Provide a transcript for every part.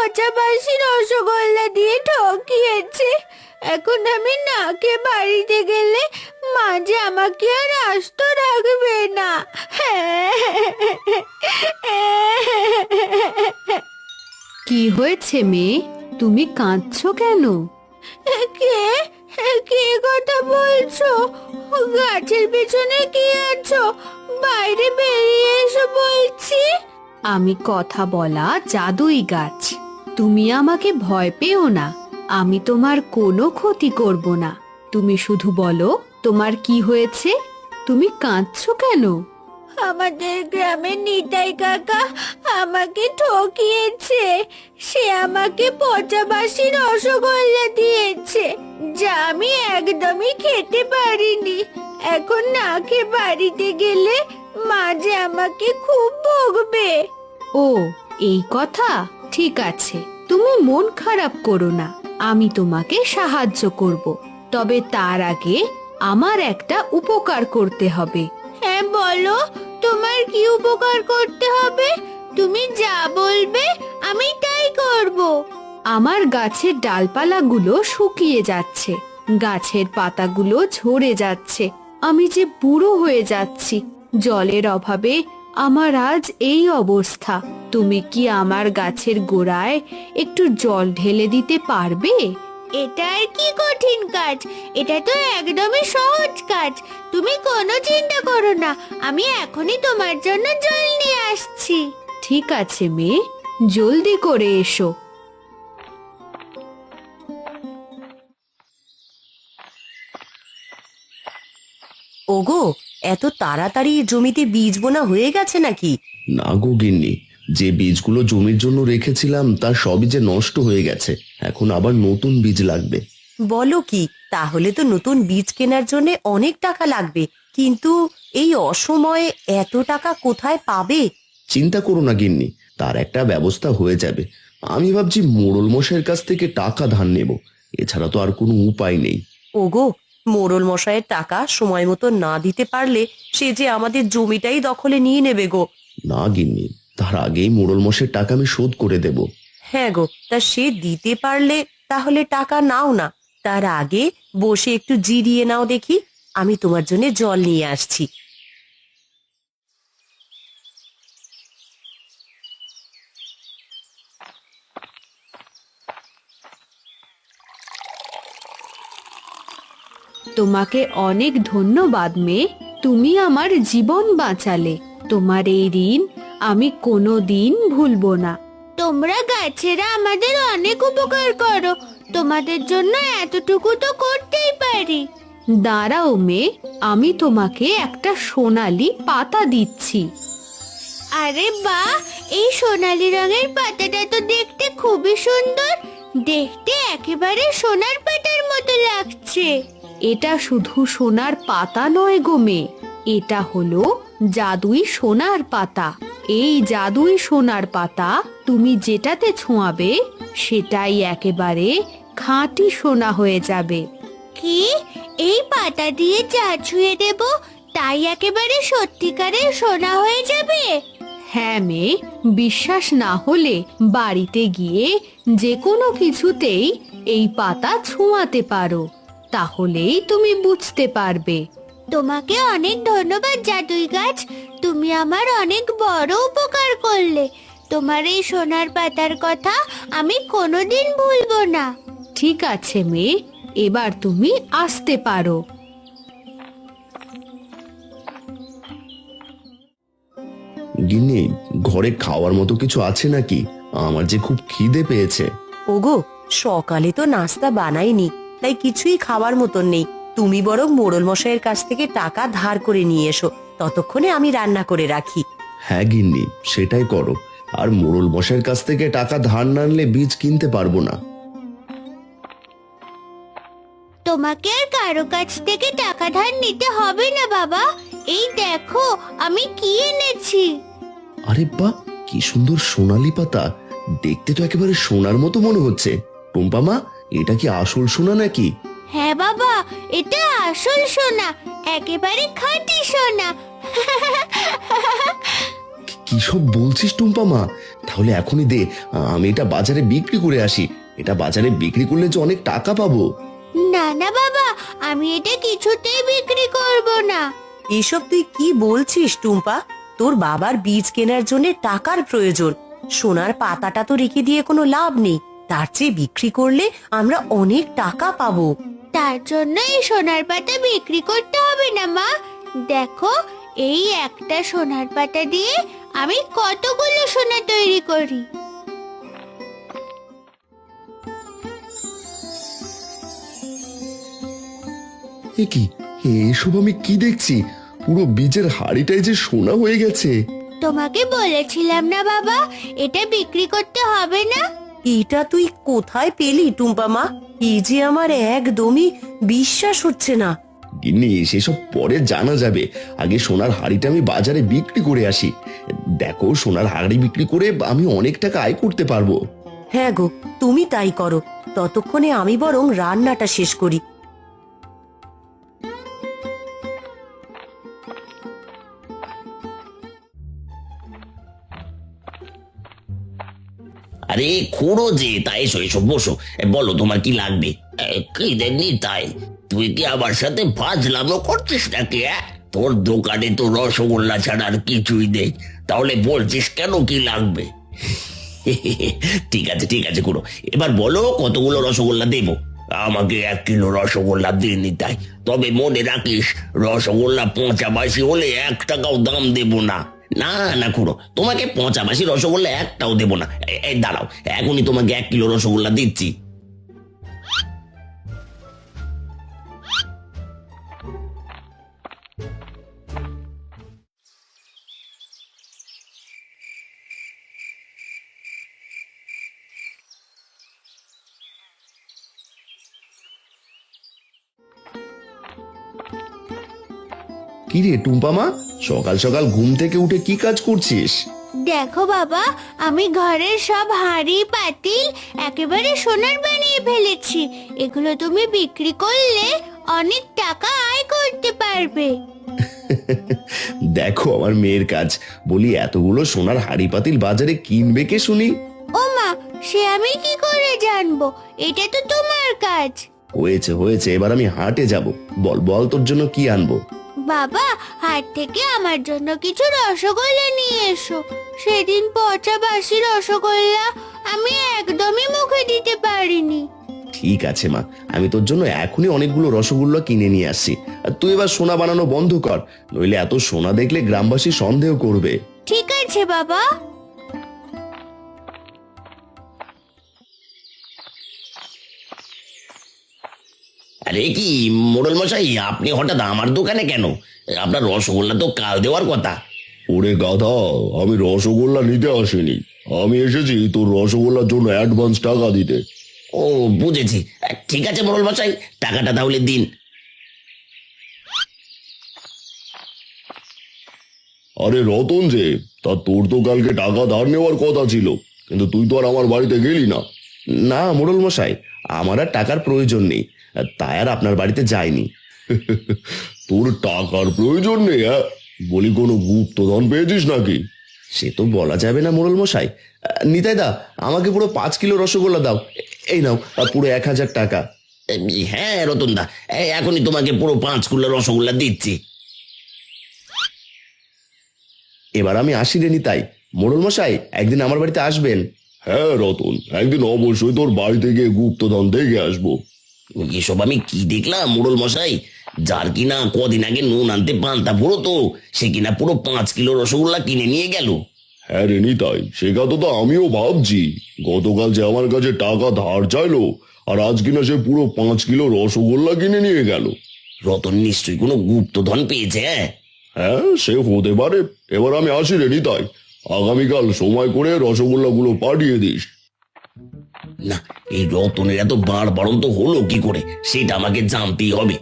পচা বাসি রসগোল্লা দিয়ে ঠকিয়েছে। এখন আমি না খেয়ে বাড়িতে গেলে মা যে আমাকে আর আস্ত রাখবে না। কি হয়েছে মেয়ে, তুমি কাঁদছো কেন? কে কে কথা বলছো? গাছের পেছনে কি আছো? বাইরে বেরিয়ে এসো বলছি। আমি কথা বলা জাদুই গাছ। তুমি আমাকে ভয় পেও না, আমি তোমার কোনো ক্ষতি করব না। তুমি শুধু বলো তোমার কি হয়েছে, তুমি কাঁদছো কেন? আমাদের গ্রামের নিতাই কাকা আমাকে ঠকিয়েছে। সে আমাকে পচা বাসি রসগোল্লা দিয়েছে, যা আমি একদমই খেতে পারিনি। এখন না খেয়ে বাড়িতে গেলে মা যে আমাকে খুব বকবে। ও, এই কথা, ঠিক আছে, তুমি মন খারাপ করো না, আমি তোমাকে সাহায্য করব। তবে তার আগে আমার একটা উপকার করতে হবে। হ্যাঁ বলো, তোমার কি উপকার করতে হবে? তুমি যা বলবে আমি তাই করব। আমার গাছের ডালপালাগুলো শুকিয়ে যাচ্ছে, গাছের পাতাগুলো ঝরে যাচ্ছে, আমি যে বুড়ো হয়ে যাচ্ছি। জলের অভাবে আমার আজ এই অবস্থা। তুমি কি আমার গাছের গোড়ায় একটু জল ঢেলে দিতে পারবে? এটা আর কি কঠিন কাজ? এটা তো একদমই সহজ কাজ। তুমি কোনো চিন্তা করো না, আমি এখনই তোমার জন্য জল নিয়ে আসছি। ঠিক আছে মেয়ে, জলদি করে এসো। ওগো, এত তাড়াতাড়ি জমিতে বীজ বোনা হয়ে গেছে নাকি? না গো গিন্নি, যে বীজগুলো জমির জন্য রেখেছিলাম তার সবই যে নষ্ট হয়ে গেছে। এখন আবার নতুন বীজ লাগবে। বলো কি, তাহলে তো নতুন বীজ কেনার জন্য অনেক টাকা লাগবে। কিন্তু এই অসময়ে এত টাকা কোথায় পাবে? চিন্তা করো না গিন্নি, তার একটা ব্যবস্থা হয়ে যাবে। আমি ভাবছি মোড়ল মশাইয়ের কাছ থেকে টাকা ধার নেব, এছাড়া তো আর কোনো উপায় নেই। ওগো, মোড়ল মশাইয়ের টাকা সময় মতো না দিতে পারলে সে যে আমাদের জমিটাই দখলে নিয়ে নেবে গো। না গিন্নি, তার আগেই মোড়ল মশাইয়ের টাকা আমি শোধ করে দেব। হ্যাঁ গো, তা সে দিতে পারলে তাহলে টাকা নাও না, তার আগে বসে একটু জিরিয়ে নাও দেখি, আমি তোমার জন্য জল নিয়ে আসছি। তোমাকে অনেক ধন্যবাদ মেয়ে, তুমি আমার জীবন বাঁচালে। তোমার এই ঋণ আমি কোনো দিন ভুলবো না। তোমরা গাছেরা আমাদের অনেক উপকার করো, তোমাদের জন্য এতটুকু তো করতেই পারি। দাঁড়াও মেয়ে, আমি তোমাকে একটা সোনালি পাতা দিচ্ছি। আরে বাহ, এই সোনালী রঙের পাতাটা তো দেখতে খুবই সুন্দর। দেখতে একেবারে সোনার পাতার মতো লাগছে। এটা শুধু সোনার পাতা নয় গো মেয়ে, এটা হলো জাদুই সোনার পাতা। এই জাদুই সোনার পাতা তুমি যেটাতে ছোঁয়াবে সেটাই একেবারে খাঁটি সোনা হয়ে যাবে। কি, এই পাতা দিয়ে চা ছুঁয়ে দেব, তাই একেবারে সত্যিকারের সোনা হয়ে যাবে? হ্যাঁ মেয়ে, বিশ্বাস না হলে বাড়িতে গিয়ে যে কোনো কিছুতেই এই পাতা ছোঁয়াতে পারো, তাহলেই তুমি বুঝতে পারবে। তোমাকে অনেক ধন্যবাদ জাদুই গাছ, তুমি আমার অনেক বড় উপকার করলে। তোমার এই সোনার পাতার কথা আমি কোনোদিন ভুলবো না। ঠিক আছে মেয়ে, এবার তুমি আসতে পারো। গিন্নি, ঘরে খাওয়ার মতো কিছু আছে নাকি? আমার যে খুব খিদে পেয়েছে। ওগো, সকালে তো নাস্তা বানাইনি, তাই কিছুই খাবার মতন নেই। তুমি বরং মোড়ল মশাইয়ের কাছ থেকে টাকা ধার করে নিয়ে এসো, ততক্ষণে আমি রান্না করে রাখি। হ্যাঁ গিন্নি, সেটাই করো। আর মোড়ল মশাইয়ের কাছ থেকে টাকা ধার না আনলে বীজ কিনতে পারবো না। তোমাকে আর কারো কাছ থেকে টাকা ধার নিতে হবে না বাবা। এই দেখো আমি কি এনেছি। আরে বাহ, কি সুন্দর সোনালী পাতা! দেখতে তো একেবারে সোনার মতো মনে হচ্ছে। টুম্পা মা, এটা কি আসল সোনা নাকি? হ্যাঁ বাবা, এটা আসল সোনা, একেবারে খাঁটি সোনা। কি সব বলছিস টুম্পা মা? তাহলে এখনই দে, আমি এটা বাজারে বিক্রি করে আসি। এটা বাজারে বিক্রি করলে যে অনেক টাকা পাবো। না না বাবা, আমি এটা কিছুতেই বিক্রি করব না। এসব তুই কি বলছিস টুম্পা? তোর বাবার বীজ কেনার জন্য টাকার প্রয়োজন। সোনার পাতাটা তো রেখে দিয়ে কোনো লাভ নেই, তার চেয়ে বিক্রি করলে আমরা অনেক টাকা পাবো। তার জন্য এই সোনার পাতা বিক্রি করতে হবে না মা। দেখো, এই একটা সোনার পাতা দিয়ে আমি কতগুলো সোনা তৈরি করি। এ কি, এসব আমি কি দেখছি? পুরো বীজের হাড়িটাই যে সোনা হয়ে গেছে। তোমাকে বলেছিলাম না বাবা, এটা বিক্রি করতে হবে না। এটা তুই কোথায় পেলি টুম্পা মা? এই যে আমার একদমই বিশ্বাস হচ্ছে না। গিন্নি, সেসব পরে জানা যাবে। আগে সোনার হাড়িটা আমি বাজারে বিক্রি করে আসি। দেখো, সোনার হাড়ি বিক্রি করে আমি অনেক টাকা আয় করতে পারবো। হ্যাঁ গো, তুমি তাই করো। ততক্ষণে আমি বরং রান্নাটা শেষ করি। আরে খুড়ো যে, তাই এসো এসো বসো। বলো তোমার কি লাগবে? কি দেননি তাই? তুই কি আমার সাথে ফাজলামো করছিস নাকি? তোর দোকানে তো রসগোল্লা ছাড়া আর কিছুই নেই, তাহলে বলছিস কেন কি লাগবে? ঠিক আছে ঠিক আছে খুড়ো, এবার বলো কতগুলো রসগোল্লা দেবো। আমাকে 1 কিলো রসগোল্লা দিয়ে নি তাই, তবে মনে রাখিস রসগোল্লা পচা বাসি হলে 1 টাকাও দাম দেবো না। না না খুড়ো, তোমাকে পচা বাসি রসগোল্লা একটাও দেবো না। এই দাঁড়াও, এখনই তোমাকে 1 কিলো রসগোল্লা দিচ্ছি। কি রে টুম্পা মা, সকাল সকাল ঘুম থেকে উঠে কি কাজ করছিস? দেখো বাবা, আমি ঘরের সব হাঁড়ি পাতিল একেবারে সোনার বানিয়ে ফেলেছি। এগুলো তুমি বিক্রি করলে অনেক টাকা আয় করতে পারবে। দেখো আমার মেয়ের কাজ। বলি, এতগুলো সোনার হাড়ি পাতিল বাজারে কিনবে কে শুনি? ও মা, সে আমি কি করে জানবো? এটা তো তোমার কাজ। হয়েছে হয়েছে, এবার আমি হাটে যাব। বল বল, তোর জন্য কি আনবো? বাবা, হাট থেকে আমার জন্য কিছু রসগোল্লা নিয়ে এসো। সেদিন পচা বাসি রসগোল্লা আমি একদমই মুখে দিতে পারিনি। ঠিক আছে মা, আমি তোর জন্য এখনই অনেকগুলো রসগোল্লা কিনে নিয়ে আসছি। আর তুই এবার সোনা বানানো বন্ধ কর, নইলে এত সোনা দেখলে গ্রামবাসী সন্দেহ করবে। ঠিক আছে বাবা। আরে কি মোড়ল মশাই, আপনি হঠাৎ আমার দোকানে কেন? আপনার রসগোল্লা তো কাল দেওয়ার কথা। ওরে গাধা, আমি রসগোল্লা নিতে আসিনি। আমি এসেছি তোর রসগোল্লার জন্য অ্যাডভান্স টাকা দিতে। ও বুঝেছি, ঠিক আছে মোড়ল মশাই, টাকাটা তাহলে দিন। আরে রতন যে, তা তোর তো কালকে টাকা ধার নেওয়ার কথা ছিল, কিন্তু তুই তো আর আমার বাড়িতে গেলি না। না মোড়ল মশাই, আমার আর টাকার প্রয়োজন নেই, তাই আর আপনার বাড়িতে যাইনি। তোর টাকার প্রয়োজন নেই? বলি, কোনো গুপ্তধন পেয়েছিস নাকি? সে তো বলা যাবে না মোড়ল মশাই। নিতাই দা, আমাকে পুরো 5 কিলো রসগোল্লা দাও। এই নাও, পুরো 1000 টাকা। হ্যাঁ রতন দা, এখনই তোমাকে পুরো 5 কিলো রসগোল্লা দিচ্ছি। এবার আমি আসি রে নিতাই। মোড়ল মশাই, একদিন আমার বাড়িতে আসবেন? হ্যাঁ রতন, একদিন অবশ্যই তোর বাড়িতে গিয়ে গুপ্তধন দেখে আসবো। এসব আমি কি দেখলাম মোড়ল মশাই? যার কিনা কদিন আগে নুন আনতে পান্তা পুরো, তো সে কিনা পুরো 5 কিলো রসগোল্লা কিনে নিয়ে গেল। হ্যাঁ রে নিতাই, সে কথা তো আমিও ভাবছি। গতকাল যে আমার কাছে টাকা ধার চাইলো, আর আজ কিনা সে পুরো 5 কিলো রসগোল্লা কিনে নিয়ে গেল। রতন নিশ্চয়ই কোনো গুপ্তধন পেয়েছে। হ্যাঁ, সে হতে পারে। এবার আমি আসি রে নিতাই, আগামীকাল সময় করে রসগোল্লাগুলো পাঠিয়ে দিস। না, এই রতনের এত বাড়ন্ত হলো কি করে, সেটা আমাকে জানতেই হবে।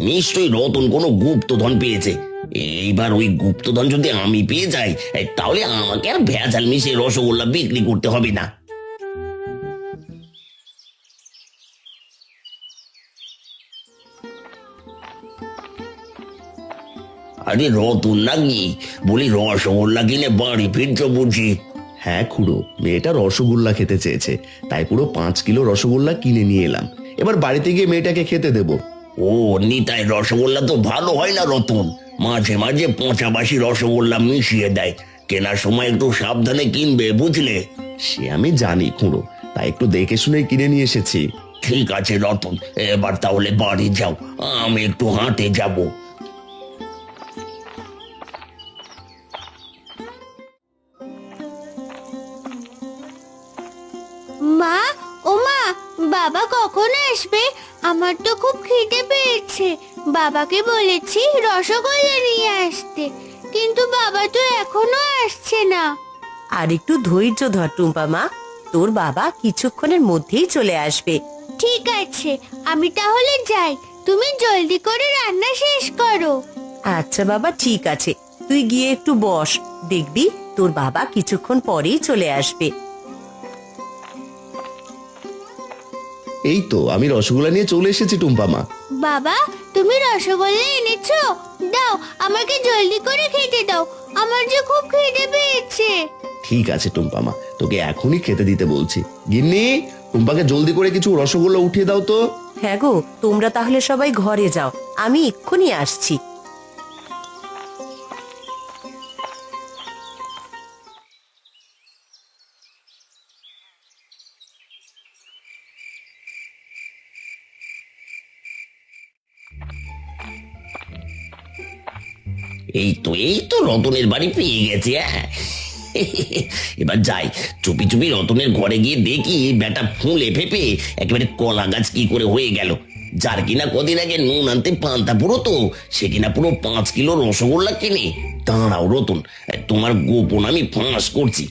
নিশ্চয়ই রতন কোনো গুপ্তধন পেয়েছে। এইবার ওই গুপ্তধন যদি আমি পেয়ে যাই, তাহলে আমাকে আর ভেজাল মিশিয়ে রসগোল্লা বিক্রি করতে হবে না। আরে রতন নাকি? বলি রসগোল্লা কিনে বাড়ি ফিরছো বুঝি? হ্যাঁ খুড়ো, মেয়েটা রসগোল্লা খেতে চেয়েছে, তাই পুরো 5 কিলো রসগোল্লা কিনে নিয়ে এলাম। এবার বাড়িতে গিয়ে মেয়েটাকে খেতে দেবো। ও নিতাই, রসগোল্লা তো ভালো হয় না রতন, মাঝে মাঝে পচাবাসি রসগোল্লা মিশিয়ে দেয়। কেনার সময় একটু সাবধানে কিনবে, বুঝলে? সে আমি জানি খুড়ো, তাই একটু দেখে শুনে কিনে নিয়ে এসেছি। ঠিক আছে রতন, এবার তাহলে বাড়ি যাও, আমি একটু হাঁটে যাব। মা, ও মা, বাবা কখন আসবে? আমার তো খুব খিদে পেয়েছে। বাবাকে বলেছি রসগোল্লা নিয়ে আসতে, কিন্তু বাবা তো এখনো আসছে না। আর একটু ধৈর্য ধর টুম্পা মা, তোর বাবা কিছুক্ষণের মধ্যেই চলে আসবে। ঠিক আছে, আমি তাহলে যাই, তুমি জলদি করে রান্না শেষ করো। আচ্ছা বাবা, ঠিক আছে, তুই গিয়ে একটু বস, দেখবি তোর বাবা কিছুক্ষণ পরেই চলে আসবে। এই তো আমি রসগোল্লা নিয়ে চলে এসেছি টুম্পা মা। বাবা, তুমি রসগোল্লা এনেছো? দাও, আমাকে জলদি করে খেতে দাও, আমার যে খুব খিদে পেয়েছে। ঠিক আছে টুম্পা মা, তোকে এখনই খেতে দিতে বলছি। গিন্নি, টুম্পাকে জলদি করে কিছু রসগোল্লা উঠিয়ে দাও তো। হ্যাঁ গো, তোমরা তাহলে সবাই ঘরে যাও, আমি এক্ষুনি আসছি। এই তো রতনের বাড়ি পেয়ে গেছে। হ্যাঁ, এবার যাই, চুপি চুপি রতনের ঘরে গিয়ে দেখি বেটা ফুলে ফেপে একেবারে কলা গাছ কি করে হয়ে গেল। যার কিনা কদিন আগে নুন আনতে পান্তা পুরো, তো সে কিনা পুরো 5 কিলো রসগোল্লা কিনে। দাঁড়াও রতন, তোমার গোপন আমি ফাঁস করছি।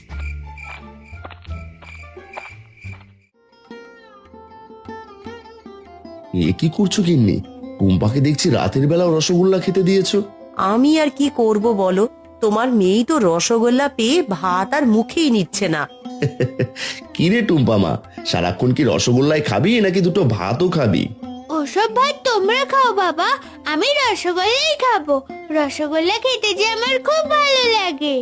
এ কি করছো গিন্নি? টুম্পাকে দেখছি রাতের বেলাও রসগোল্লা খেতে দিয়েছো। আমি আর কি করব বলো, তোমার মেয়েই তো রসগোল্লা পেয়ে ভাত আর মুখেই নিচ্ছে না। কি রে টুম্পা মা, সারাক্ষণ কি রসগোল্লাই খাবি নাকি দুটো ভাতও খাবি? ওসব ভাত তোমরা খাও বাবা, আমি রসগোল্লাই খাবো। রসগোল্লা খেতে যে আমার খুব ভালো লাগে।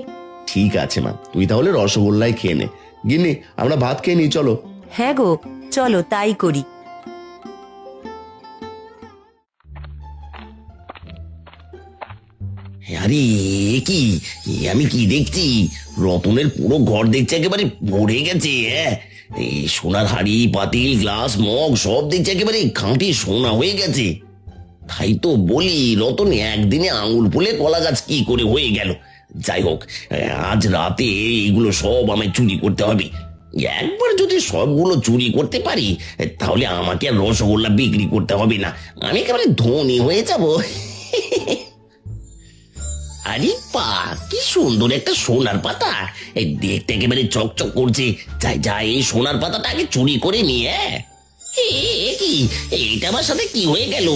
ঠিক আছে মা, তুই তাহলে রসগোল্লাই খেয়ে নে। গিন্নি, আমরা ভাত খেয়ে নিই, চলো। হ্যাঁ গো, চলো তাই করি। আরে এ কি, আমি কি দেখছি? রতনের পুরো ঘর দেখছি একেবারে ভরে গেছে। হ্যাঁ, এই সোনার হাড়ি, পাতিল, গ্লাস, মগ সব দেখছি একেবারে খাঁটি সোনা হয়ে গেছে। তাই তো বলি, রতন একদিনে আঙুল ফুলে কলা গাছ কি করে হয়ে গেল। যাই হোক, আজ রাতে এইগুলো সব আমায় চুরি করতে হবে। একবার যদি সবগুলো চুরি করতে পারি, তাহলে আমাকে আর রসগোল্লা বিক্রি করতে হবে না, আমি একেবারে ধনী হয়ে যাব। আরে পা, কি সুন্দর একটা সোনার পাতা, এই দেখতে একেবারে চকচক করছে। যাই যাই, এই সোনার পাতাটা আগে চুরি করে নিয়ে। কি, এইটা আমার সাথে কি হয়ে গেল?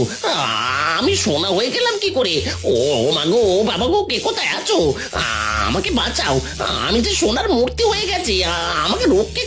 আমি সোনা হয়ে গেলাম কি করে? ও মা গো, বাবা গো, কে কোথায় আছো? আমাকে বাঁচাও, আমি যে সোনার মূর্তি হয়ে গেছি, আমাকে রক্ষে